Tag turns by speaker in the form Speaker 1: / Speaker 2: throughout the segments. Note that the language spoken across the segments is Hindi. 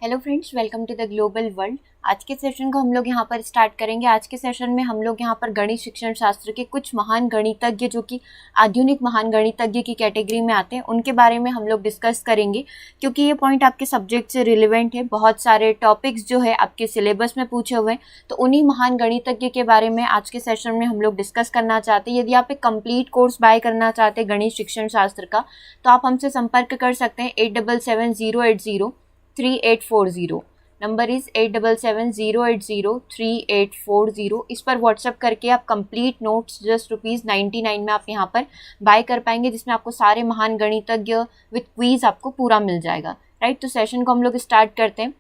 Speaker 1: Hello friends, welcome to the global world. आज के सेशन को हम लोग यहाँ पर स्टार्ट करेंगे। आज के सेशन में हम लोग यहाँ पर गणित शिक्षण शास्त्र के कुछ महान गणितज्ञ जो कि आधुनिक महान गणितज्ञ की कैटेगरी में आते हैं उनके बारे में हम लोग डिस्कस करेंगे, क्योंकि ये पॉइंट आपके सब्जेक्ट से रिलेवेंट है। बहुत सारे टॉपिक्स जो है आपके सिलेबस में पूछे हुए हैं, तो उन्हीं महान गणितज्ञ के बारे में आज के सेशन में हम लोग डिस्कस करना चाहते हैं। यदि आप एक कंप्लीट कोर्स बाय करना चाहते हैं गणित शिक्षण शास्त्र का, तो आप हमसे संपर्क कर सकते हैं 8770803840। Number is 8770803840। इस पर व्हाट्सअप करके आप कंप्लीट नोट्स जस्ट ₹99 में आप यहाँ पर बाय कर पाएंगे, जिसमें आपको सारे महान गणितज्ञ विथ क्वीज आपको पूरा मिल जाएगा। राइट, तो सेशन को हम लोग स्टार्ट करते हैं।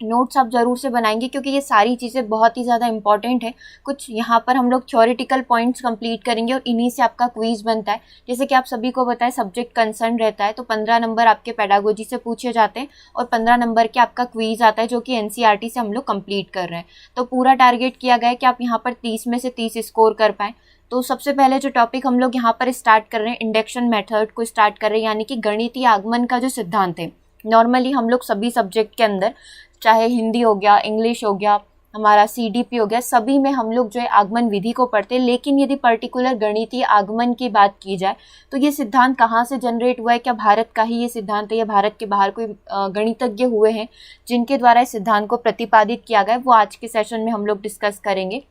Speaker 1: नोट्स आप ज़रूर से बनाएंगे, क्योंकि ये सारी चीज़ें बहुत ही ज़्यादा इंपॉर्टेंट है। कुछ यहाँ पर हम लोग थ्योरेटिकल पॉइंट्स कंप्लीट करेंगे और इन्हीं से आपका क्विज बनता है। जैसे कि आप सभी को बताएं, सब्जेक्ट कंसर्न रहता है, तो 15 नंबर आपके पेडागोजी से पूछे जाते हैं और 15 नंबर के आपका क्विज आता है, जो कि एनसीईआरटी से हम लोग कंप्लीट कर रहे हैं। तो पूरा टारगेट किया गया है कि आप यहाँ पर 30 में से 30 स्कोर कर पाएँ। तो सबसे पहले जो टॉपिक हम लोग यहाँ पर स्टार्ट कर रहे हैं, इंडक्शन मेथड को स्टार्ट कर रहे हैं, यानी कि गणितीय आगमन का जो सिद्धांत है। नॉर्मली हम लोग सभी सब्जेक्ट के अंदर, चाहे हिंदी हो गया, इंग्लिश हो गया, हमारा सीडीपी हो गया, सभी में हम लोग जो है आगमन विधि को पढ़ते हैं। लेकिन यदि पर्टिकुलर गणितीय आगमन की बात की जाए, तो ये सिद्धांत कहाँ से जनरेट हुआ है, क्या भारत का ही ये सिद्धांत है या भारत के बाहर कोई गणितज्ञ हुए हैं जिनके द्वारा इस सिद्धांत को प्रतिपादित किया गया है, वो आज के सेशन में हम लोग डिस्कस करेंगे।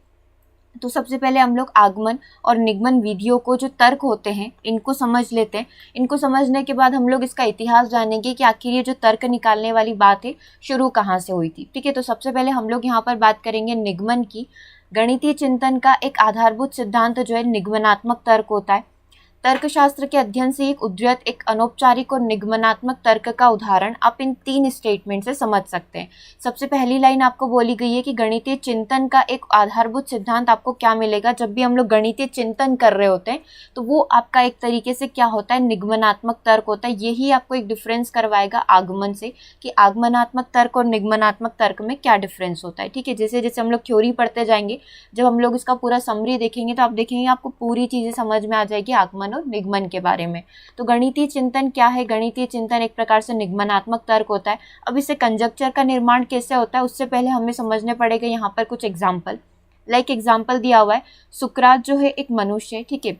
Speaker 1: तो सबसे पहले हम लोग आगमन और निगमन विधियों को, जो तर्क होते हैं, इनको समझ लेते हैं। इनको समझने के बाद हम लोग इसका इतिहास जानेंगे कि आखिर ये जो तर्क निकालने वाली बात है शुरू कहाँ से हुई थी। ठीक है, तो सबसे पहले हम लोग यहाँ पर बात करेंगे निगमन की। गणितीय चिंतन का एक आधारभूत सिद्धांत जो है निगमनात्मक तर्क होता है। तर्कशास्त्र के अध्ययन से एक उद्धृत, एक अनौपचारिक और निगमनात्मक तर्क का उदाहरण आप इन 3 स्टेटमेंट से समझ सकते हैं। सबसे पहली लाइन आपको बोली गई है कि गणितीय चिंतन का एक आधारभूत सिद्धांत आपको क्या मिलेगा। जब भी हम लोग गणितीय चिंतन कर रहे होते हैं, तो वो आपका एक तरीके से क्या होता है, निगमनात्मक तर्क होता है। यही आपको एक डिफरेंस करवाएगा आगमन से, कि आगमनात्मक तर्क और निगमनात्मक तर्क में क्या डिफरेंस होता है। ठीक है, जैसे जैसे हम लोग थ्योरी पढ़ते जाएंगे, जब हम लोग इसका पूरा समरी देखेंगे, तो आप देखेंगे आपको पूरी चीज़ें समझ में आ जाएगी आगमन और निगमन के बारे में। तो गणितीय चिंतन क्या है? गणितीय चिंतन एक प्रकार से निगमनात्मक तर्क होता है। अब इससे कंजक्चर का निर्माण कैसे होता है, उससे पहले हमें समझने पड़ेगा यहाँ पर कुछ एग्जाम्पल। लाइक एग्जाम्पल दिया हुआ है, सुकरात जो है एक मनुष्य है। ठीक है,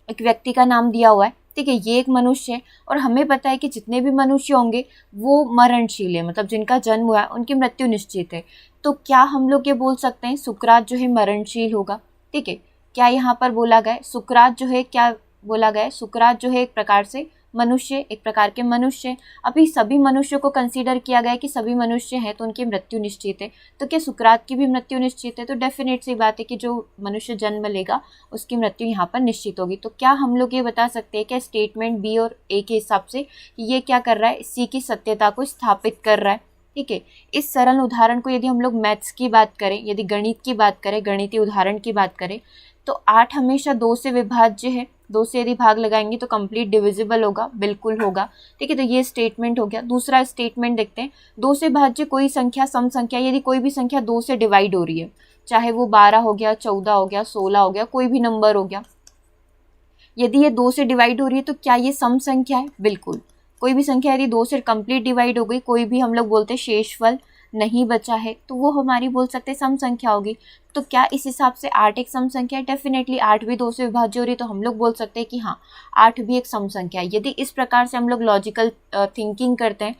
Speaker 1: एक व्यक्ति का नाम दिया हुआ है। ठीक है, ये एक मनुष्य है और हमें पता है कि जितने भी मनुष्य होंगे वो मरणशील है, मतलब जिनका जन्म हुआ है उनकी मृत्यु निश्चित है। तो क्या हम लोग ये बोल सकते हैं सुकरात जो है मरणशील होगा? ठीक है, क्या यहाँ पर बोला गया सुकरात जो है, क्या बोला गया है? सुकरात जो है एक प्रकार से मनुष्य, एक प्रकार के मनुष्य। अभी सभी मनुष्यों को कंसीडर किया गया है कि सभी मनुष्य हैं तो उनकी मृत्यु निश्चित है। तो क्या सुकरात की भी मृत्यु निश्चित है? तो डेफिनेट सी बात है कि जो मनुष्य जन्म लेगा उसकी मृत्यु यहाँ पर निश्चित होगी। तो क्या हम लोग ये बता सकते हैं क्या स्टेटमेंट बी और ए के हिसाब से कि ये क्या कर रहा है, सी की सत्यता को स्थापित कर रहा है? ठीक है, इस सरल उदाहरण को यदि हम लोग मैथ्स की बात करें, यदि गणित की बात करें, गणितीय उदाहरण की बात करें, तो 8 हमेशा 2 से विभाज्य है। 2 से यदि भाग लगाएंगे तो कंप्लीट डिविजिबल होगा, बिल्कुल होगा। ठीक है, तो ये स्टेटमेंट हो गया। दूसरा स्टेटमेंट देखते हैं, 2 से भाज्य कोई संख्या, सम संख्या, यदि कोई भी संख्या 2 से डिवाइड हो रही है, चाहे वो 12 हो गया, 14 हो गया, 16 हो गया, कोई भी नंबर हो गया, यदि ये 2 से डिवाइड हो रही है तो क्या ये सम संख्या है? बिल्कुल। कोई भी संख्या यदि 2 से कंप्लीट डिवाइड हो गई, कोई भी हम लोग बोलते हैं शेषफल नहीं बचा है, तो वो हमारी बोल सकते हैं सम संख्या होगी। तो क्या इस हिसाब से 8 एक सम संख्या है? डेफिनेटली 8 भी 2 से विभाज्य हो रही है, तो हम लोग बोल सकते हैं कि हाँ 8 भी एक सम संख्या है। यदि इस प्रकार से हम लोग लॉजिकल थिंकिंग करते हैं,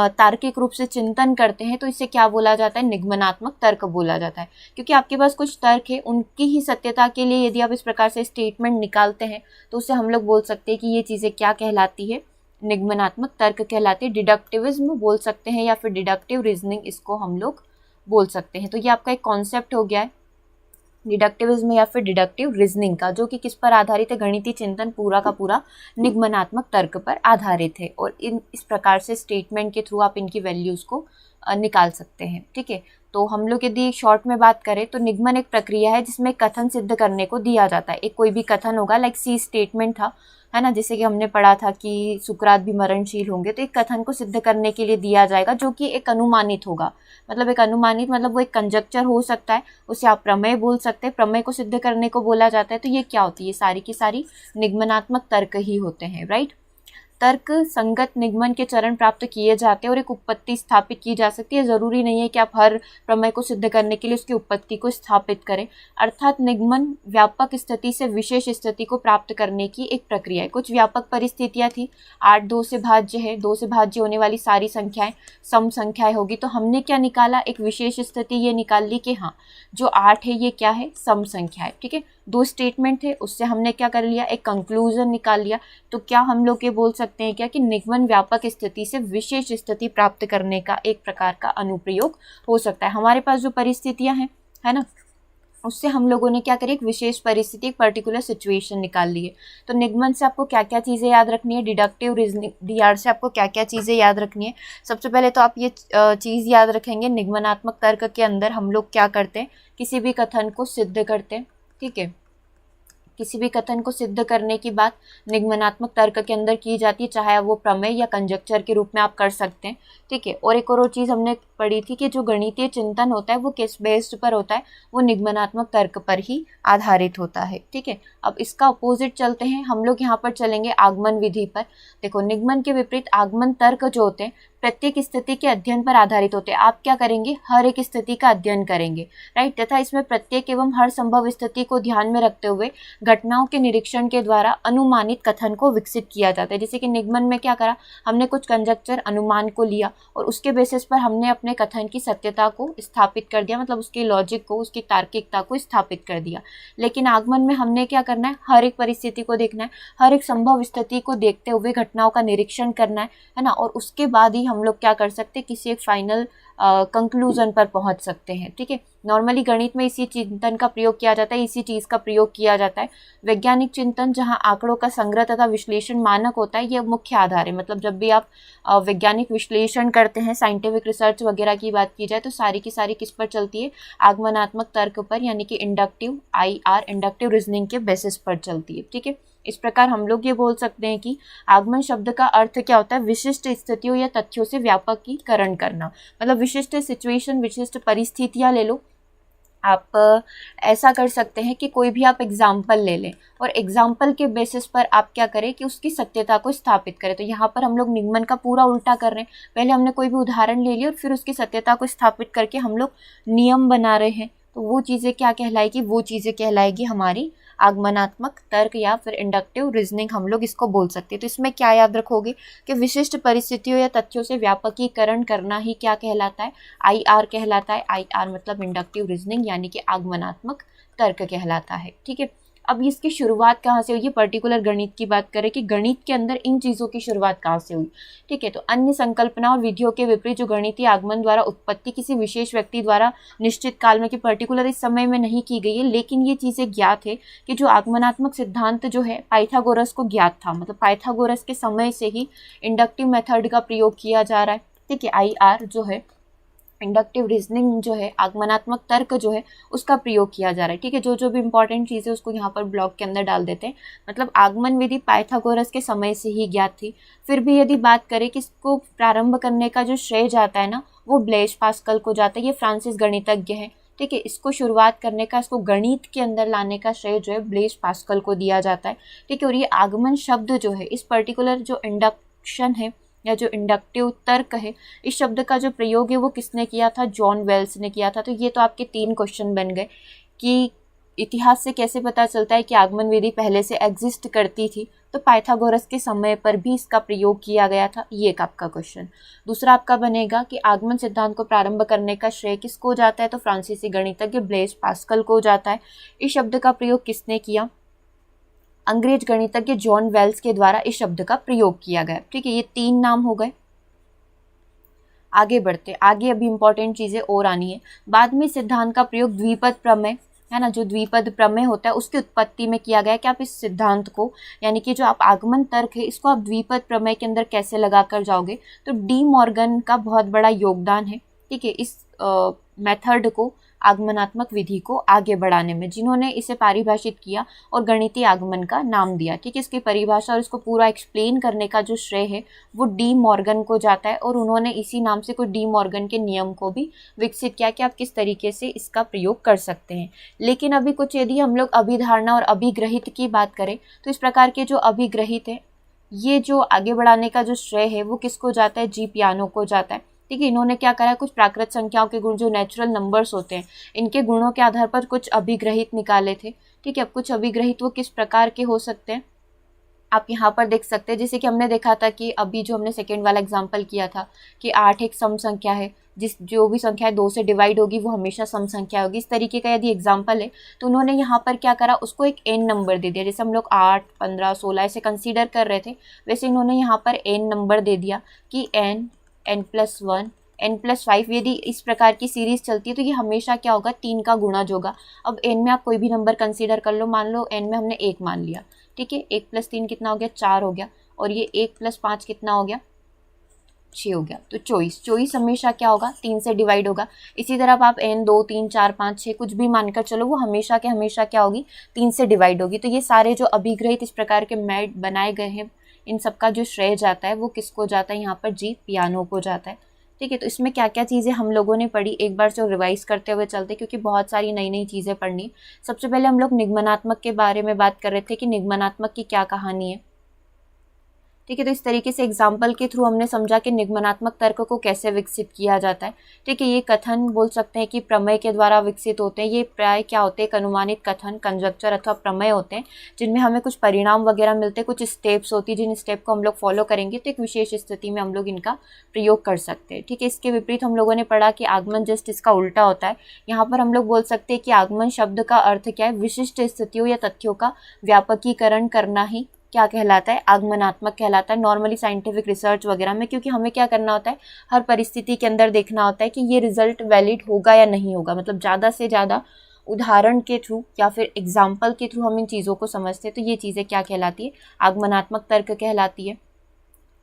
Speaker 1: तार्किक रूप से चिंतन करते हैं, तो इसे क्या बोला जाता है? निगमनात्मक तर्क बोला जाता है। क्योंकि आपके पास कुछ तर्क है, उनकी ही सत्यता के लिए यदि आप इस प्रकार से स्टेटमेंट निकालते हैं, तो उससे हम लोग बोल सकते हैं कि ये चीज़ें क्या कहलाती है? निगमनात्मक तर्क कहलाते हैं। डिडक्टिविज्म बोल सकते हैं या फिर डिडक्टिव रीजनिंग इसको हम लोग बोल सकते हैं। तो ये आपका एक कॉन्सेप्ट हो गया है डिडक्टिविज्म या फिर डिडक्टिव रीजनिंग का, जो कि किस पर आधारित है? गणितीय चिंतन पूरा का पूरा निगमनात्मक तर्क पर आधारित है। और इस प्रकार से स्टेटमेंट के थ्रू आप इनकी वैल्यूज़ को निकाल सकते हैं। ठीक है, तो हम लोग यदि शॉर्ट में बात करें तो निगमन एक प्रक्रिया है जिसमें कथन सिद्ध करने को दिया जाता है। एक कोई भी कथन होगा, लाइक सी स्टेटमेंट था, है ना, जैसे कि हमने पढ़ा था कि सुकरात भी मरणशील होंगे, तो एक कथन को सिद्ध करने के लिए दिया जाएगा, जो कि एक अनुमानित होगा। मतलब एक अनुमानित मतलब वो एक कंजक्चर हो सकता है, उसे आप प्रमेय बोल सकते हैं। प्रमेय को सिद्ध करने को बोला जाता है। तो ये क्या होती है? ये सारी की सारी निगमनात्मक तर्क ही होते हैं। राइट, तर्क संगत निगमन के चरण प्राप्त किए जाते हैं और एक उत्पत्ति स्थापित की जा सकती है। जरूरी नहीं है कि आप हर प्रमेय को सिद्ध करने के लिए उसकी उत्पत्ति को स्थापित करें। अर्थात निगमन व्यापक स्थिति से विशेष स्थिति को प्राप्त करने की एक प्रक्रिया है। कुछ व्यापक परिस्थितियां थी, 8 2 से भाज्य है, 2 से भाज्य होने वाली सारी संख्याएं सम संख्याएं होगी। तो हमने क्या निकाला, एक विशेष स्थिति ये निकाल ली कि हाँ जो 8 है ये क्या है, सम संख्या है। ठीक है, 2 स्टेटमेंट थे, उससे हमने क्या कर लिया, एक कंक्लूजन निकाल लिया। तो क्या हम लोग ये बोल सकते हैं क्या कि निगमन व्यापक स्थिति से विशेष स्थिति प्राप्त करने का एक प्रकार का अनुप्रयोग हो सकता है। हमारे पास जो परिस्थितियां हैं, है ना, उससे हम लोगों ने क्या करी, एक विशेष परिस्थिति, एक पर्टिकुलर सिचुएशन निकाल ली है। तो निगमन से आपको क्या क्या चीज़ें याद रखनी है, डिडक्टिव रीजनिंग डीआर से आपको क्या क्या चीज़ें याद रखनी है। सबसे पहले तो आप ये चीज़ याद रखेंगे, निगमनात्मक तर्क के अंदर हम लोग क्या करते हैं, किसी भी कथन को सिद्ध करते हैं। ठीक है, किसी भी कथन को सिद्ध करने की बात निगमनात्मक तर्क के अंदर की जाती है, चाहे वो प्रमेय या कंजक्चर के रूप में आप कर सकते हैं। ठीक है, और एक और चीज़ हमने पढ़ी थी कि जो गणितीय चिंतन होता है वो किस बेस्ड पर होता है, वो निगमनात्मक तर्क पर ही आधारित होता है। ठीक है, अब इसका अपोजिट चलते हैं, हम लोग यहाँ पर चलेंगे आगमन विधि पर। देखो, निगमन के विपरीत आगमन तर्क जो होते हैं प्रत्येक स्थिति के अध्ययन पर आधारित होते हैं। आप क्या करेंगे, हर एक स्थिति का अध्ययन करेंगे, राइट, तथा इसमें प्रत्येक एवं हर संभव स्थिति को ध्यान में रखते हुए घटनाओं के निरीक्षण के द्वारा अनुमानित कथन को विकसित किया जाता है। जैसे कि निगमन में क्या करा, हमने कुछ कंजक्चर अनुमान को लिया और उसके बेसिस पर हमने अपने कथन की सत्यता को स्थापित कर दिया, मतलब उसके लॉजिक को, उसकी तार्किकता को स्थापित कर दिया। लेकिन आगमन में हमने क्या करना है, हर एक परिस्थिति को देखना है, हर एक संभव स्थिति को देखते हुए घटनाओं का निरीक्षण करना है ना, और उसके बाद ही हम लोग क्या कर सकते हैं, किसी एक फाइनल कंक्लूजन पर पहुंच सकते हैं। ठीक है, नॉर्मली गणित में इसी चिंतन का प्रयोग किया जाता है, इसी चीज़ का प्रयोग किया जाता है। वैज्ञानिक चिंतन जहां आंकड़ों का संग्रह तथा विश्लेषण मानक होता है, ये मुख्य आधार है। मतलब जब भी आप वैज्ञानिक विश्लेषण करते हैं, साइंटिफिक रिसर्च वगैरह की बात की जाए, तो सारी की सारी किस पर चलती है, आगमनात्मक तर्क पर, यानी कि इंडक्टिव IR इंडक्टिव रीजनिंग के बेसिस पर चलती है। ठीक है, इस प्रकार हम लोग ये बोल सकते हैं कि आगमन शब्द का अर्थ क्या होता है, विशिष्ट स्थितियों या तथ्यों से व्यापकीकरण करना। मतलब विशिष्ट सिचुएशन, विशिष्ट परिस्थितियां ले लो। आप ऐसा कर सकते हैं कि कोई भी आप एग्जाम्पल ले लें और एग्जाम्पल के बेसिस पर आप क्या करें कि उसकी सत्यता को स्थापित करें। तो यहाँ पर हम लोग निगमन का पूरा उल्टा कर रहे हैं, पहले हमने कोई भी उदाहरण ले लिया और फिर उसकी सत्यता को स्थापित करके हम लोग नियम बना रहे हैं। तो वो चीज़ें क्या कहलाएगी, वो चीज़ें कहलाएगी हमारी आगमनात्मक तर्क या फिर इंडक्टिव रीजनिंग, हम लोग इसको बोल सकते हैं। तो इसमें क्या याद रखोगे कि विशिष्ट परिस्थितियों या तथ्यों से व्यापकीकरण करना ही क्या कहलाता है, IR कहलाता है। IR मतलब इंडक्टिव रीजनिंग, यानी कि आगमनात्मक तर्क कहलाता है। ठीक है, अब इसकी शुरुआत कहाँ से हुई, पर्टिकुलर गणित की बात करें कि गणित के अंदर इन चीज़ों की शुरुआत कहाँ से हुई। ठीक है, तो अन्य संकल्पना और विधियों के विपरीत जो गणितीय आगमन द्वारा उत्पत्ति किसी विशेष व्यक्ति द्वारा निश्चित काल में, कि पर्टिकुलर इस समय में नहीं की गई है, लेकिन ये चीज़ें ज्ञात है कि जो आगमनात्मक सिद्धांत जो है पाइथागोरस को ज्ञात था। मतलब पाइथागोरस के समय से ही इंडक्टिव मेथड का प्रयोग किया जा रहा है। ठीक है, IR जो है इंडक्टिव रीजनिंग जो है, आगमनात्मक तर्क जो है, उसका प्रयोग किया जा रहा है। ठीक है, जो जो भी इंपॉर्टेंट चीज़ है उसको यहाँ पर ब्लॉक के अंदर डाल देते हैं। मतलब आगमन विधि पाइथागोरस के समय से ही ज्ञात थी। फिर भी यदि बात करें कि इसको प्रारंभ करने का जो श्रेय जाता है ना, वो ब्लेज पास्कल को जाता है। ये फ्रांसिस गणितज्ञ हैं। ठीक है, इसको शुरुआत करने का, इसको गणित के अंदर लाने का श्रेय जो है ब्लेज पास्कल को दिया जाता है। ठीक है, और ये आगमन शब्द जो है, इस पर्टिकुलर जो इंडक्शन है या जो इंडक्टिव तर्क है, इस शब्द का जो प्रयोग है वो किसने किया था, जॉन वेल्स ने किया था। तो ये तो आपके 3 क्वेश्चन बन गए कि इतिहास से कैसे पता चलता है कि आगमन विधि पहले से एग्जिस्ट करती थी। तो पाइथागोरस के समय पर भी इसका प्रयोग किया गया था, ये एक आपका क्वेश्चन। दूसरा आपका बनेगा कि आगमन सिद्धांत को प्रारंभ करने का श्रेय किसको जाता है, तो फ्रांसीसी गणितज्ञ ब्लेज पास्कल को जाता है। इस शब्द का प्रयोग किसने किया, अंग्रेज गणितज्ञ जॉन वेल्स के द्वारा इस शब्द का प्रयोग किया गया। ठीक है, ये 3 नाम हो गए। आगे बढ़ते, आगे अभी इंपॉर्टेंट चीजें और आनी है। बाद में सिद्धांत का प्रयोग द्विपद प्रमेय, है ना, जो द्विपद प्रमेय होता है उसकी उत्पत्ति में किया गया कि आप इस सिद्धांत को, यानी कि जो आप आगमन तर्क है, इसको आप द्विपद प्रमेय के अंदर कैसे लगा कर जाओगे। तो डी मॉर्गन का बहुत बड़ा योगदान है। ठीक है, इस मेथड को, आगमनात्मक विधि को आगे बढ़ाने में, जिन्होंने इसे परिभाषित किया और गणितीय आगमन का नाम दिया। ठीक है, इसकी परिभाषा और इसको पूरा एक्सप्लेन करने का जो श्रेय है वो डी मॉर्गन को जाता है, और उन्होंने इसी नाम से कुछ डी मॉर्गन के नियम को भी विकसित किया कि आप किस तरीके से इसका प्रयोग कर सकते हैं। लेकिन अभी कुछ, यदि हम लोग अभिधारणा और अभिग्रहित की बात करें, तो इस प्रकार के जो अभिग्रहित है ये जो आगे बढ़ाने का जो श्रेय है वो किसको जाता है, जी पियानो को जाता है। ठीक है, इन्होंने क्या करा, कुछ प्राकृत संख्याओं के गुण जो नेचुरल नंबर्स होते हैं इनके गुणों के आधार पर कुछ अभिग्रहित निकाले थे। ठीक है, अब कुछ अभिग्रहित वो किस प्रकार के हो सकते हैं आप यहाँ पर देख सकते हैं। जैसे कि हमने देखा था कि अभी जो हमने सेकेंड वाला एग्जाम्पल किया था कि 8 एक सम संख्या है, जो भी संख्या है 2 से डिवाइड होगी वो हमेशा सम संख्या होगी। इस तरीके का यदि एग्जाम्पल है तो उन्होंने यहाँ पर क्या करा, उसको एक n नंबर दे दिया। जैसे हम लोग 8, 15, 16 ऐसे कंसीडर कर रहे थे, वैसे इन्होंने यहाँ पर n नंबर दे दिया कि n, n+1, n+5 यदि इस प्रकार की सीरीज चलती है तो ये हमेशा क्या होगा, 3 का गुणज होगा। अब n में आप कोई भी नंबर कंसीडर कर लो, मान लो n में हमने 1 मान लिया। ठीक है, 1+3 कितना हो गया, 4 हो गया, और ये 1+5 कितना हो गया, 6 हो गया। तो 24 हमेशा क्या होगा, 3 से डिवाइड होगा। इसी तरह आप n 2 3 4 5 6 कुछ भी मानकर चलो, वो हमेशा के हमेशा क्या होगी, 3 से डिवाइड होगी। तो ये सारे जो अभिग्रहित इस प्रकार के मैथ बनाए गए हैं इन सबका जो श्रेय जाता है वो किसको जाता है, यहाँ पर जी पियानो को जाता है। ठीक है, तो इसमें क्या क्या चीज़ें हम लोगों ने पढ़ी, एक बार जो रिवाइज करते हुए चलते, क्योंकि बहुत सारी नई नई चीज़ें पढ़नी। सबसे पहले हम लोग निगमनात्मक के बारे में बात कर रहे थे कि निगमनात्मक की क्या कहानी है। ठीक है, तो इस तरीके से एग्जाम्पल के थ्रू हमने समझा कि निगमनात्मक तर्क को कैसे विकसित किया जाता है। ठीक है, ये कथन बोल सकते हैं कि प्रमेय के द्वारा विकसित होते हैं। ये प्राय क्या होते हैं, एक अनुमानित कथन, कंजक्चर अथवा प्रमेय होते हैं जिनमें हमें कुछ परिणाम वगैरह मिलते हैं, कुछ स्टेप्स होती है जिन स्टेप को हम लोग फॉलो करेंगे तो एक विशेष स्थिति में हम लोग इनका प्रयोग कर सकते हैं। ठीक है, इसके विपरीत हम लोगों ने पढ़ा कि आगमन जस्ट इसका उल्टा होता है। यहाँ पर हम लोग बोल सकते हैं कि आगमन शब्द का अर्थ क्या है, विशिष्ट स्थितियों या तथ्यों का व्यापकीकरण करना ही क्या कहलाता है, आगमनात्मक कहलाता है नॉर्मली साइंटिफिक रिसर्च वगैरह में। क्योंकि हमें क्या करना होता है, हर परिस्थिति के अंदर देखना होता है कि ये रिजल्ट वैलिड होगा या नहीं होगा। मतलब ज़्यादा से ज़्यादा उदाहरण के थ्रू या फिर एग्जाम्पल के थ्रू हम इन चीज़ों को समझते हैं। तो ये चीज़ें क्या कहलाती है, आगमनात्मक तर्क कहलाती है।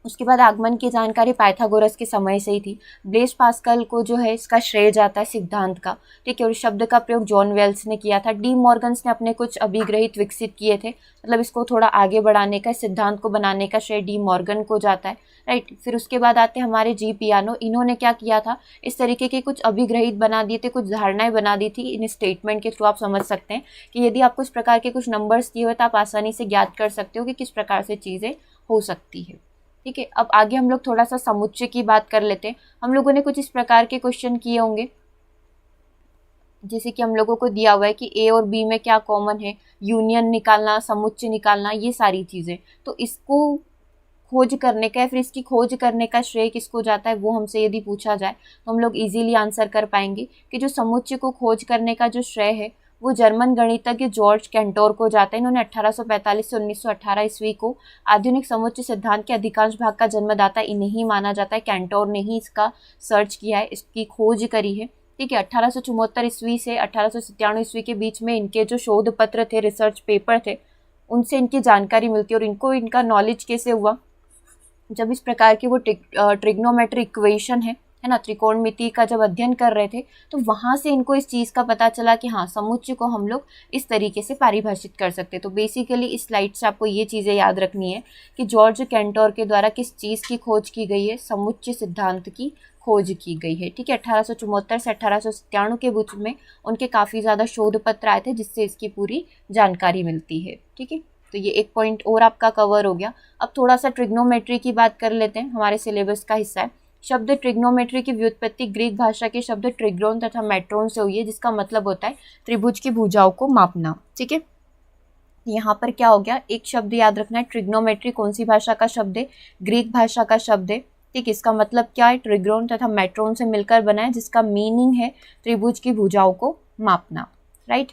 Speaker 1: उसके बाद आगमन की जानकारी पाइथागोरस के समय से ही थी। ब्लेस पास्कल को जो है इसका श्रेय जाता है सिद्धांत का। ठीक है, और शब्द का प्रयोग जॉन वेल्स ने किया था। डी मॉर्गन्स ने अपने कुछ अभिग्रहित विकसित किए थे, मतलब इसको थोड़ा आगे बढ़ाने का, सिद्धांत को बनाने का श्रेय डी मॉर्गन को जाता है। राइट, फिर उसके बाद आते हैं हमारे जी पियानो। इन्होंने क्या किया था, इस तरीके के कुछ अभिग्रहित बना दिए थे, कुछ धारणाएं बना दी थी। इन स्टेटमेंट के थ्रू आप समझ सकते हैं कि यदि आपको इस प्रकार के कुछ नंबर्स दिए हुए तो आप आसानी से ज्ञात कर सकते हो कि किस प्रकार से चीज़ें हो सकती है। ठीक है, अब आगे हम लोग थोड़ा सा समुच्चय की बात कर लेते हैं। हम लोगों ने कुछ इस प्रकार के क्वेश्चन किए होंगे, जैसे कि हम लोगों को दिया हुआ है कि ए और बी में क्या कॉमन है, यूनियन निकालना, समुच्चय निकालना, ये सारी चीज़ें। तो इसको खोज करने का या फिर इसकी खोज करने का श्रेय किसको जाता है, वो हमसे यदि पूछा जाए तो हम लोग इजीली आंसर कर पाएंगे कि जो समुच्चय को खोज करने का जो श्रेय है वो जर्मन गणितज्ञ जॉर्ज कैंटोर को जाता है। इन्होंने 1845 से 1918 ईस्वी को आधुनिक समुच्चय सिद्धांत के अधिकांश भाग का जन्मदाता इन्हें माना जाता है। कैंटोर ने ही इसका सर्च किया है, इसकी खोज करी है। ठीक है, 1874 ईस्वी से 1897 ईस्वी के बीच में इनके जो शोध पत्र थे, रिसर्च पेपर थे, उनसे इनकी जानकारी मिलती है। और इनको इनका नॉलेज कैसे हुआ, जब इस प्रकार की वो ट्रिग्नोमेट्री इक्वेशन है ना, त्रिकोणमिति का जब अध्ययन कर रहे थे तो वहाँ से इनको इस चीज़ का पता चला कि हाँ, समुच्चय को हम लोग इस तरीके से परिभाषित कर सकते हैं। तो बेसिकली इस स्लाइड से आपको ये चीज़ें याद रखनी है कि जॉर्ज कैंटोर के द्वारा किस चीज़ की खोज की गई है, समुच्चय सिद्धांत की खोज की गई है। ठीक है, 1874 से 1897 के बीच में उनके काफ़ी ज़्यादा शोध पत्र आए थे जिससे इसकी पूरी जानकारी मिलती है। ठीक है, तो ये एक पॉइंट और आपका कवर हो गया। अब थोड़ा सा ट्रिग्नोमेट्री की बात कर लेते हैं, हमारे सिलेबस का हिस्सा है। शब्द ट्रिग्नोमेट्री की व्युत्पत्ति ग्रीक भाषा के शब्द ट्रिग्रोन तथा मेट्रोन से हुई है, जिसका मतलब होता है त्रिभुज की भुजाओं को मापना। ठीक है, यहाँ पर क्या हो गया, एक शब्द याद रखना है, ट्रिग्नोमेट्री कौन सी भाषा का शब्द है, ग्रीक भाषा का शब्द है। ठीक, इसका मतलब क्या है, ट्रिग्रोन तथा मेट्रोन से मिलकर बना है, जिसका मीनिंग है त्रिभुज की भुजाओं को मापना। राइट,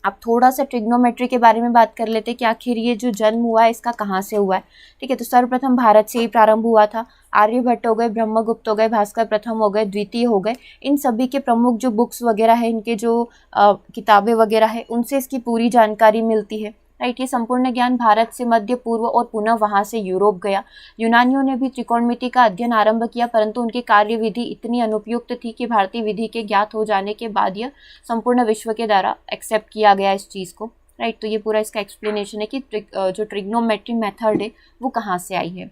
Speaker 1: अब थोड़ा सा ट्रिग्नोमेट्री के बारे में बात कर लेते हैं कि आखिर ये जो जन्म हुआ है इसका कहाँ से हुआ है। ठीक है, तो सर्वप्रथम भारत से ही प्रारंभ हुआ था। आर्यभट्ट हो गए, ब्रह्मगुप्त हो गए, भास्कर प्रथम हो गए, द्वितीय हो गए, इन सभी के प्रमुख जो बुक्स वगैरह है, इनके जो किताबें वगैरह है, उनसे इसकी पूरी जानकारी मिलती है। राइट, ये संपूर्ण ज्ञान भारत से मध्य पूर्व और पुनः वहाँ से यूरोप गया। यूनानियों ने भी त्रिकोणमिति का अध्ययन आरंभ किया, परंतु उनकी कार्यविधि इतनी अनुपयुक्त थी कि भारतीय विधि के ज्ञात हो जाने के बाद यह संपूर्ण विश्व के द्वारा एक्सेप्ट किया गया इस चीज़ को। राइट, तो ये पूरा इसका एक्सप्लेनेशन है कि जो ट्रिग्नोमेट्री मेथड है वो कहाँ से आई है।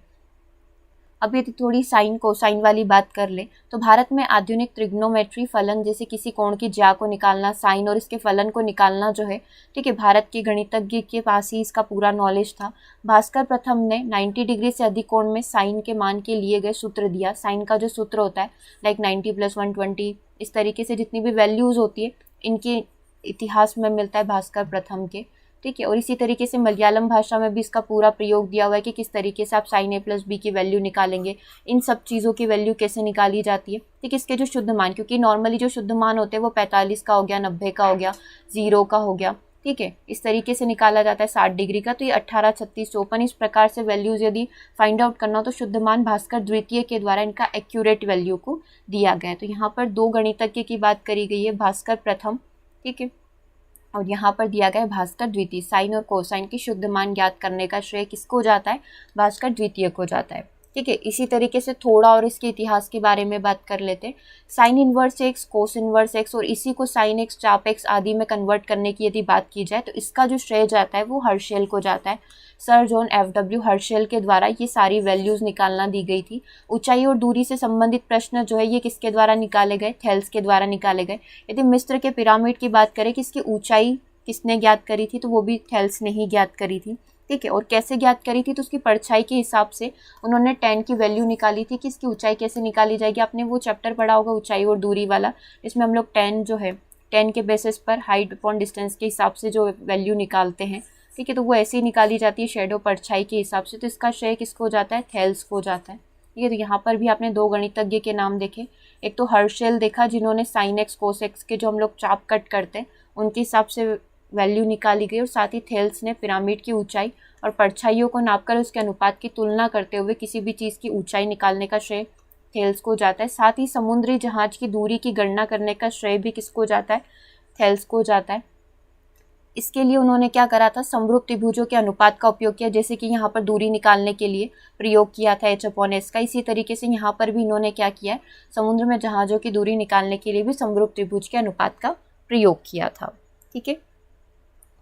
Speaker 1: अब यदि थोड़ी साइन कोसाइन वाली बात कर ले तो भारत में आधुनिक त्रिग्नोमेट्री फलन जैसे किसी कोण की ज्या को निकालना, साइन और इसके फलन को निकालना जो है, ठीक है, भारत के गणितज्ञ के पास ही इसका पूरा नॉलेज था। भास्कर प्रथम ने 90 डिग्री से अधिक कोण में साइन के मान के लिए गए सूत्र दिया। साइन का जो सूत्र होता है लाइक 90 + 120, इस तरीके से जितनी भी वैल्यूज़ होती है इनके इतिहास में मिलता है भास्कर प्रथम के, ठीक है। और इसी तरीके से मलयालम भाषा में भी इसका पूरा प्रयोग दिया हुआ है कि किस तरीके से आप sin a + b की वैल्यू निकालेंगे, इन सब चीज़ों की वैल्यू कैसे निकाली जाती है, ठीक है। इसके जो शुद्ध मान, क्योंकि नॉर्मली जो शुद्ध मान होते हैं वो 45 का हो गया, 90 का हो गया, 0 का हो गया, ठीक है, इस तरीके से निकाला जाता है 60 डिग्री का। तो ये 18, 36, 54 इस प्रकार से वैल्यूज़ यदि फाइंड आउट करना हो तो शुद्ध मान भास्कर द्वितीय के द्वारा इनका एक्यूरेट वैल्यू को दिया गया है। तो यहाँ पर 2 गणितज्ञ की बात करी गई है, भास्कर प्रथम, ठीक है, और यहाँ पर दिया गया है भास्कर द्वितीय। साइन और कोसाइन की शुद्ध मान ज्ञात करने का श्रेय किसको जाता है? भास्कर द्वितीय को जाता है, ठीक है। इसी तरीके से थोड़ा और इसके इतिहास के बारे में बात कर लेते हैं। Sine inverse x, cos inverse x और इसी को साइन एक्स, चाप एक्स आदि में कन्वर्ट करने की यदि बात की जाए तो इसका जो श्रेय जाता है वो हर्शेल को जाता है। सर जॉन FW हर्शेल के द्वारा ये सारी वैल्यूज़ निकालना दी गई थी। ऊंचाई और दूरी से संबंधित प्रश्न जो है ये किसके द्वारा निकाले गए? थेल्स के द्वारा निकाले गए। यदि मिस्र के पिरामिड की बात करें कि इसकी ऊंचाई किसने ज्ञात करी थी, तो वो भी थेल्स ने ही ज्ञात करी थी, ठीक है। और कैसे ज्ञात करी थी? तो उसकी परछाई के हिसाब से उन्होंने 10 की वैल्यू निकाली थी कि इसकी ऊंचाई कैसे निकाली जाएगी। आपने वो चैप्टर पढ़ा होगा ऊंचाई और दूरी वाला, इसमें हम लोग 10 जो है 10 के बेसिस पर हाइट अपॉन डिस्टेंस के हिसाब से जो वैल्यू निकालते हैं, ठीक है, तो वो ऐसे ही निकाली जाती है शेडो परछाई के हिसाब से। तो इसका श्रेय किसको जाता है? थेल्स को जाता है, ठीक है। तो यहाँ पर भी आपने 2 गणितज्ञ के नाम देखे, एक तो हर्शेल देखा जिन्होंने साइन एक्स कोस एक्स के जो हम लोग चाप कट करते हैं उनके हिसाब से वैल्यू निकाली गई, और साथ ही थेल्स ने पिरामिड की ऊंचाई और परछाइयों को नापकर उसके अनुपात की तुलना करते हुए किसी भी चीज़ की ऊंचाई निकालने का श्रेय थेल्स को जाता है। साथ ही समुद्री जहाज की दूरी की गणना करने का श्रेय भी किसको जाता है? थेल्स को जाता है। इसके लिए उन्होंने क्या करा था? समरूप त्रिभुजों के अनुपात का उपयोग किया, जैसे कि यहाँ पर दूरी निकालने के लिए प्रयोग किया था H/S का। इसी तरीके से यहाँ पर भी इन्होंने क्या किया है? समुद्र में जहाज़ों की दूरी निकालने के लिए भी समरूप त्रिभुज के अनुपात का प्रयोग किया था, ठीक है।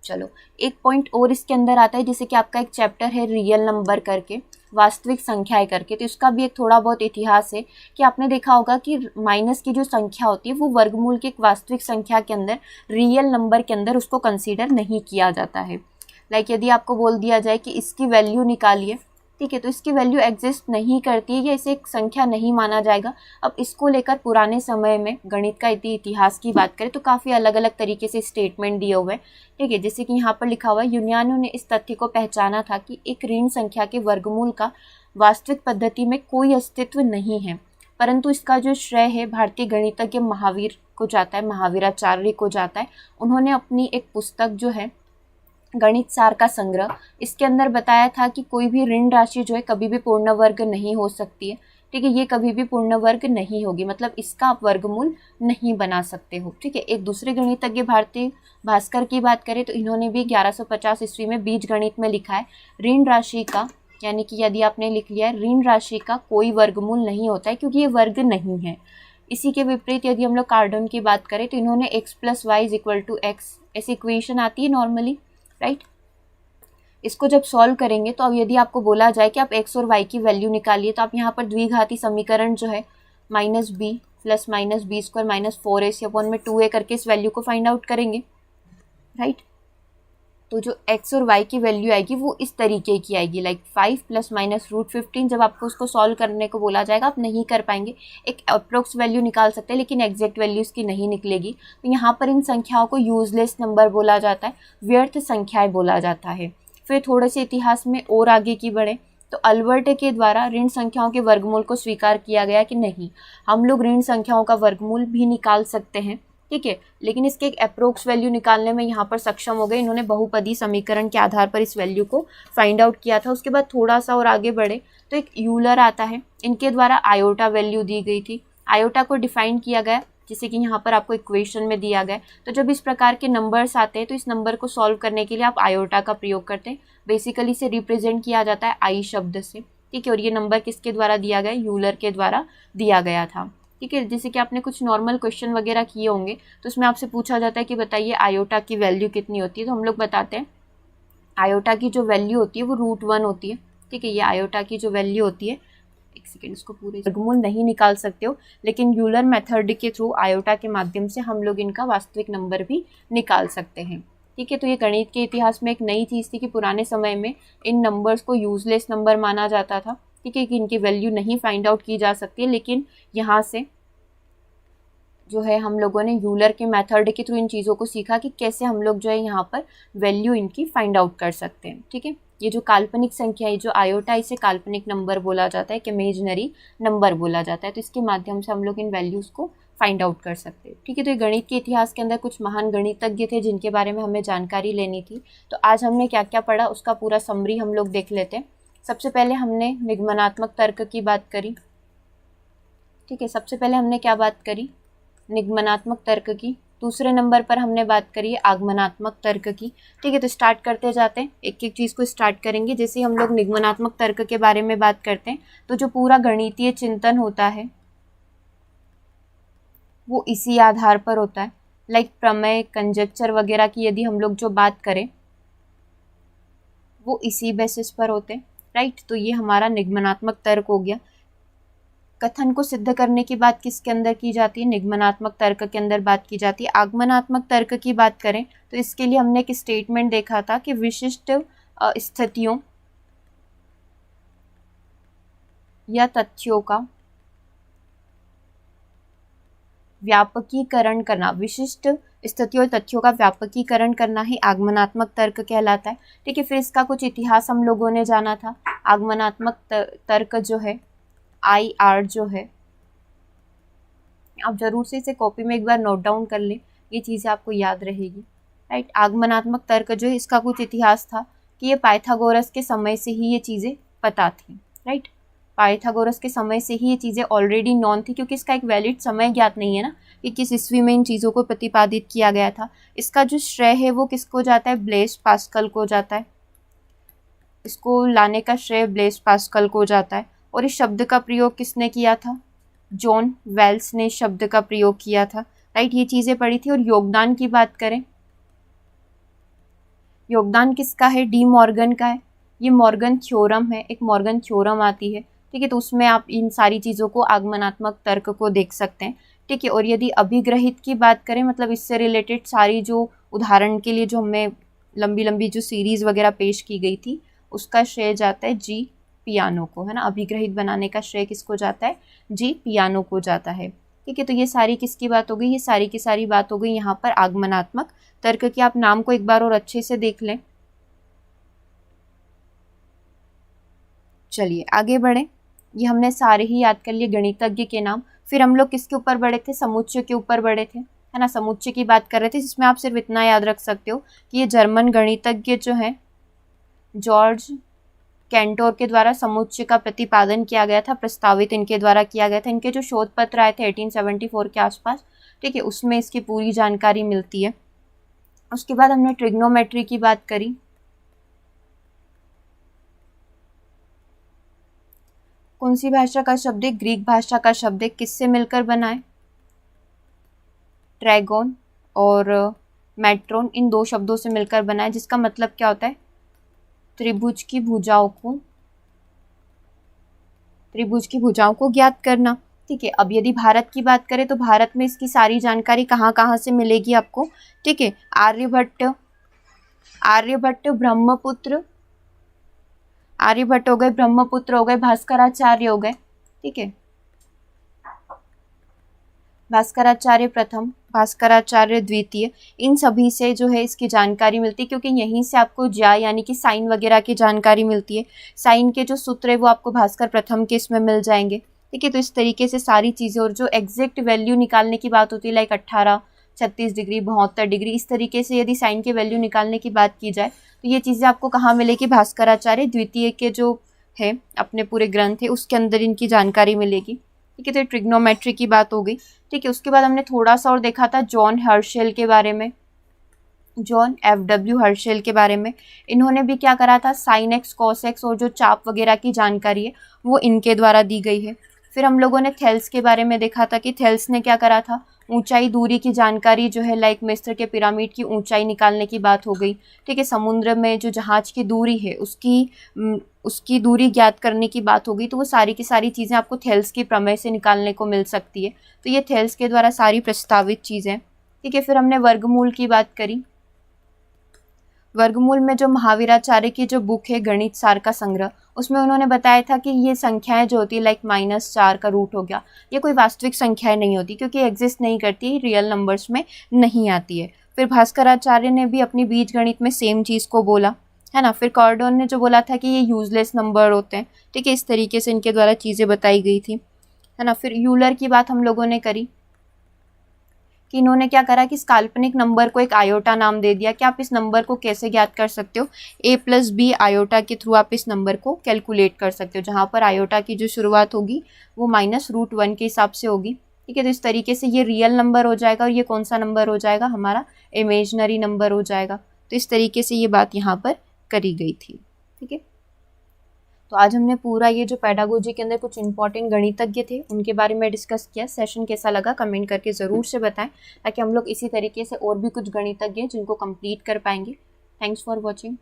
Speaker 1: चलो एक पॉइंट और इसके अंदर आता है, जैसे कि आपका एक चैप्टर है रियल नंबर करके, वास्तविक संख्याएं करके, तो इसका भी एक थोड़ा बहुत इतिहास है कि आपने देखा होगा कि माइनस की जो संख्या होती है वो वर्गमूल की एक वास्तविक संख्या के अंदर, रियल नंबर के अंदर उसको कंसीडर नहीं किया जाता है। लाइक यदि आपको बोल दिया जाए कि इसकी वैल्यू निकालिए, ठीक है, तो इसकी वैल्यू एग्जिस्ट नहीं करती है या इसे एक संख्या नहीं माना जाएगा। अब इसको लेकर पुराने समय में गणित का इतिहास की बात करें तो काफ़ी अलग अलग तरीके से स्टेटमेंट दिए हुए हैं, ठीक है। जैसे कि यहाँ पर लिखा हुआ है, यूनानियों ने इस तथ्य को पहचाना था कि एक ऋण संख्या के वर्गमूल का वास्तविक पद्धति में कोई अस्तित्व नहीं है, परंतु इसका जो श्रेय है भारतीय गणितज्ञ महावीर को जाता है, महावीराचार्य को जाता है। उन्होंने अपनी एक पुस्तक जो है गणित सार का संग्रह, इसके अंदर बताया था कि कोई भी ऋण राशि जो है कभी भी पूर्ण वर्ग नहीं हो सकती है, ठीक है, ये कभी भी पूर्ण वर्ग नहीं होगी, मतलब इसका आप वर्गमूल नहीं बना सकते हो, ठीक है। एक दूसरे गणितज्ञ भारतीय भास्कर की बात करें तो इन्होंने भी 1150 ईस्वी में बीज गणित में लिखा है, ऋण राशि का, यानी कि यदि आपने लिख लिया है ऋण राशि का कोई वर्गमूल नहीं होता है क्योंकि ये वर्ग नहीं है। इसी के विपरीत यदि हम लोग कार्डन की बात करें तो इन्होंने x + y = x ऐसी इक्वेशन आती है नॉर्मली, राइट। इसको जब सॉल्व करेंगे तो अब यदि आपको बोला जाए कि आप x और y की वैल्यू निकालिए, तो आप यहाँ पर द्विघाती समीकरण जो है -b + -b² - 4ac/2a करके इस वैल्यू को फाइंड आउट करेंगे, राइट। तो जो x और y की वैल्यू आएगी वो इस तरीके की आएगी, लाइक 5 ± √15। जब आपको उसको सॉल्व करने को बोला जाएगा आप नहीं कर पाएंगे, एक अप्रोक्स वैल्यू निकाल सकते हैं लेकिन एग्जैक्ट वैल्यू इसकी नहीं निकलेगी। तो यहाँ पर इन संख्याओं को यूजलेस नंबर बोला जाता है, व्यर्थ संख्याएं बोला जाता है। फिर थोड़े से इतिहास में और आगे की बढ़े तो अल्बर्ट के द्वारा ऋण संख्याओं के वर्गमूल को स्वीकार किया गया कि नहीं, हम लोग ऋण संख्याओं का वर्गमूल भी निकाल सकते हैं, ठीक है, लेकिन इसके एक अप्रोक्स वैल्यू निकालने में यहाँ पर सक्षम हो गए। इन्होंने बहुपदी समीकरण के आधार पर इस वैल्यू को फाइंड आउट किया था। उसके बाद थोड़ा सा और आगे बढ़े तो एक यूलर आता है, इनके द्वारा आयोटा वैल्यू दी गई थी। आयोटा को डिफाइन किया गया जैसे कि यहाँ पर आपको इक्वेशन में दिया गया। तो जब इस प्रकार के नंबर्स आते हैं तो इस नंबर को सॉल्व करने के लिए आप आयोटा का प्रयोग करते हैं। बेसिकली इसे रिप्रेजेंट किया जाता है आई शब्द से, ठीक है, और ये नंबर किसके द्वारा दिया गया? यूलर के द्वारा दिया गया था, ठीक है। जैसे कि आपने कुछ नॉर्मल क्वेश्चन वगैरह किए होंगे तो उसमें आपसे पूछा जाता है कि बताइए आयोटा की वैल्यू कितनी होती है, तो हम लोग बताते हैं आयोटा की जो वैल्यू होती है वो √1 होती है, ठीक है। ये आयोटा की जो वैल्यू होती है एक सेकेंड, इसको पूरे वर्गमूल नहीं निकाल सकते हो, लेकिन यूलर मेथड के थ्रू आयोटा के माध्यम से हम लोग इनका वास्तविक नंबर भी निकाल सकते हैं। ठीक है, तो ये गणित के इतिहास में एक नई चीज़ थी कि पुराने समय में इन नंबर्स को यूजलेस नंबर माना जाता था। ठीक है, कि इनकी वैल्यू नहीं फाइंड आउट की जा सकती, लेकिन यहाँ से जो है हम लोगों ने यूलर के मेथड के थ्रू इन चीज़ों को सीखा कि कैसे हम लोग जो है यहाँ पर वैल्यू इनकी फाइंड आउट कर सकते हैं। ठीक है, ये जो काल्पनिक संख्या है, जो आयोटा, इसे काल्पनिक नंबर बोला जाता है, इमेजिनरी नंबर बोला जाता है, तो इसके माध्यम से हम लोग इन वैल्यूज़ को फाइंड आउट कर सकते हैं। ठीक है, तो ये गणित के इतिहास के अंदर कुछ महान गणितज्ञ थे जिनके बारे में हमें जानकारी लेनी थी। तो आज हमने क्या क्या पढ़ा उसका पूरा समरी हम लोग देख लेते हैं। सबसे पहले हमने निगमनात्मक तर्क की बात करी। ठीक है, सबसे पहले हमने क्या बात करी, निगमनात्मक तर्क की। दूसरे नंबर पर हमने बात करी है आगमनात्मक तर्क की। ठीक है, तो स्टार्ट करते जाते हैं, एक एक चीज़ को स्टार्ट करेंगे। जैसे हम लोग निगमनात्मक तर्क के बारे में बात करते हैं, तो जो पूरा गणितीय चिंतन होता है वो इसी आधार पर होता है। लाइक प्रमेय, कंजेक्चर वगैरह की यदि हम लोग जो बात करें वो इसी बेसिस पर होते हैं, राइट। तो ये हमारा निगमनात्मक तर्क हो गया। कथन को सिद्ध करने की बात किसके अंदर की जाती है, निगमनात्मक तर्क के अंदर बात की जाती है। आगमनात्मक तर्क की बात करें तो इसके लिए हमने एक स्टेटमेंट देखा था कि विशिष्ट स्थितियों या तथ्यों का व्यापकीकरण करना, विशिष्ट स्थितियों और तथ्यों का व्यापकीकरण करना ही आगमनात्मक तर्क कहलाता है। ठीक है, फिर इसका कुछ इतिहास हम लोगों ने जाना था। आगमनात्मक तर्क जो है, IR जो है, आप जरूर से इसे कॉपी में एक बार नोट डाउन कर लें, ये चीज़ें आपको याद रहेगी, राइट। आगमनात्मक तर्क जो है, इसका कुछ इतिहास था कि ये पाइथागोरस के समय से ही ये चीज़ें पता थी, राइट। पाइथागोरस के समय से ही ये चीज़ें ऑलरेडी नॉन थी, क्योंकि इसका एक वैलिड समय ज्ञात नहीं है ना कि किस ईस्वी में इन चीज़ों को प्रतिपादित किया गया था। इसका जो श्रेय है वो किसको जाता है, ब्लेस पास्कल को जाता है। इसको लाने का श्रेय ब्लेस पास्कल को जाता है। और इस शब्द का प्रयोग किसने किया था, जॉन वेल्स ने शब्द का प्रयोग किया था, राइट। ये चीज़ें पढ़ी थी। और योगदान की बात करें, योगदान किसका है, डी मॉर्गन का है। ये मॉर्गन थ्योरम है, एक मॉर्गन थ्योरम आती है, ठीक है। तो उसमें आप इन सारी चीज़ों को, आगमनात्मक तर्क को देख सकते हैं, ठीक है। और यदि अभिग्रहित की बात करें, मतलब इससे रिलेटेड सारी जो उदाहरण के लिए जो हमें लंबी लंबी जो सीरीज़ वगैरह पेश की गई थी, उसका श्रेय जाता है जी पियानो को, है ना। अभिग्रहित बनाने का श्रेय किसको जाता है, जी पियानो को जाता है, ठीक है। तो ये सारी किसकी बात हो गई, ये सारी की सारी बात हो गई यहाँ पर आगमनात्मक तर्क की। आप नाम को एक बार और अच्छे से देख लें। चलिए आगे बढ़े। ये हमने सारे ही याद कर लिए गणितज्ञ के नाम। फिर हम लोग किसके ऊपर बढ़े थे, समुच्चय के ऊपर बढ़े थे, है ना। समुच्चय की बात कर रहे थे, जिसमें आप सिर्फ इतना याद रख सकते हो कि ये जर्मन गणितज्ञ जो है जॉर्ज कैंटोर के द्वारा समुच्चय का प्रतिपादन किया गया था, प्रस्तावित इनके द्वारा किया गया था। इनके जो शोध पत्र आए थे 1874 के आसपास, ठीक है, उसमें इसकी पूरी जानकारी मिलती है। उसके बाद हमने ट्रिग्नोमेट्री की बात करी। कौन सी भाषा का शब्द है, ग्रीक भाषा का शब्द है। किससे मिलकर बना है, ट्रैगोन और मेट्रोन, इन दो शब्दों से मिलकर बना है, जिसका मतलब क्या होता है, त्रिभुज की भुजाओं को ज्ञात करना, ठीक है। अब यदि भारत की बात करें तो भारत में इसकी सारी जानकारी कहाँ कहाँ से मिलेगी आपको, ठीक है। आर्यभट्ट हो गए, ब्रह्मपुत्र हो गए, भास्कराचार्य हो गए, ठीक है। भास्कराचार्य प्रथम, भास्कराचार्य द्वितीय, इन सभी से जो है इसकी जानकारी मिलती है, क्योंकि यहीं से आपको ज्या यानी कि साइन वगैरह की जानकारी मिलती है। साइन के जो सूत्र है वो आपको भास्कर प्रथम के इसमें मिल जाएंगे, ठीक है। तो इस तरीके से सारी चीज़ें, और जो एग्जैक्ट वैल्यू निकालने की बात होती है, लाइक 18, 36 डिग्री, 72 डिग्री, इस तरीके से यदि साइन के वैल्यू निकालने की बात की जाए तो ये चीज़ें आपको कहाँ मिलेगी, भास्कराचार्य द्वितीय के जो है अपने पूरे ग्रंथ है उसके अंदर इनकी जानकारी मिलेगी, ठीक है। तो ट्रिग्नोमेट्री की बात हो गई, ठीक है। उसके बाद हमने थोड़ा सा और देखा था जॉन हर्शेल के बारे में, जॉन FW हर्शेल के बारे में। इन्होंने भी क्या करा था, साइन एक्स, कॉस एक्स और जो चाप वगैरह की जानकारी है वो इनके द्वारा दी गई है। फिर हम लोगों ने थेल्स के बारे में देखा था कि थेल्स ने क्या करा था, ऊंचाई दूरी की जानकारी जो है लाइक मिस्र के पिरामिड की ऊंचाई निकालने की बात हो गई। ठीक है, समुद्र में जो जहाज की दूरी है उसकी दूरी ज्ञात करने की बात हो गई। तो वो सारी की सारी चीज़ें आपको थेल्स की प्रमेय से निकालने को मिल सकती है। तो ये थेल्स के द्वारा सारी प्रस्तावित चीज़ें। ठीक है, फिर हमने वर्गमूल की बात करी। वर्गमूल में जो महावीराचार्य की जो बुक है गणित सार का संग्रह, उसमें उन्होंने बताया था कि ये संख्याएं जो होती है लाइक -4 का रूट हो गया, ये कोई वास्तविक संख्याएं नहीं होती क्योंकि एग्जिस्ट नहीं करती, रियल नंबर्स में नहीं आती है। फिर भास्कराचार्य ने भी अपनी बीज गणित में सेम चीज़ को बोला, है ना। फिर कॉर्डोन ने जो बोला था कि ये यूजलेस नंबर होते हैं। ठीक है, इस तरीके से इनके द्वारा चीज़ें बताई गई थी, है ना। फिर यूलर की बात हम लोगों ने करी कि इन्होंने क्या करा कि इस काल्पनिक नंबर को एक आयोटा नाम दे दिया कि आप इस नंबर को कैसे ज्ञात कर सकते हो, a+b आयोटा के थ्रू आप इस नंबर को कैलकुलेट कर सकते हो, जहाँ पर आयोटा की जो शुरुआत होगी वो -√1 के हिसाब से होगी। ठीक है, तो इस तरीके से ये रियल नंबर हो जाएगा और ये कौन सा नंबर हो जाएगा, हमारा इमेजनरी नंबर हो जाएगा। तो इस तरीके से ये बात यहाँ पर करी गई थी। ठीक है, तो आज हमने पूरा ये जो पेडागोजी के अंदर कुछ इंपॉर्टेंट गणितज्ञ थे उनके बारे में डिस्कस किया। सेशन कैसा लगा कमेंट करके ज़रूर से बताएं, ताकि हम लोग इसी तरीके से और भी कुछ गणितज्ञ जिनको कंप्लीट कर पाएंगे। Thanks for watching.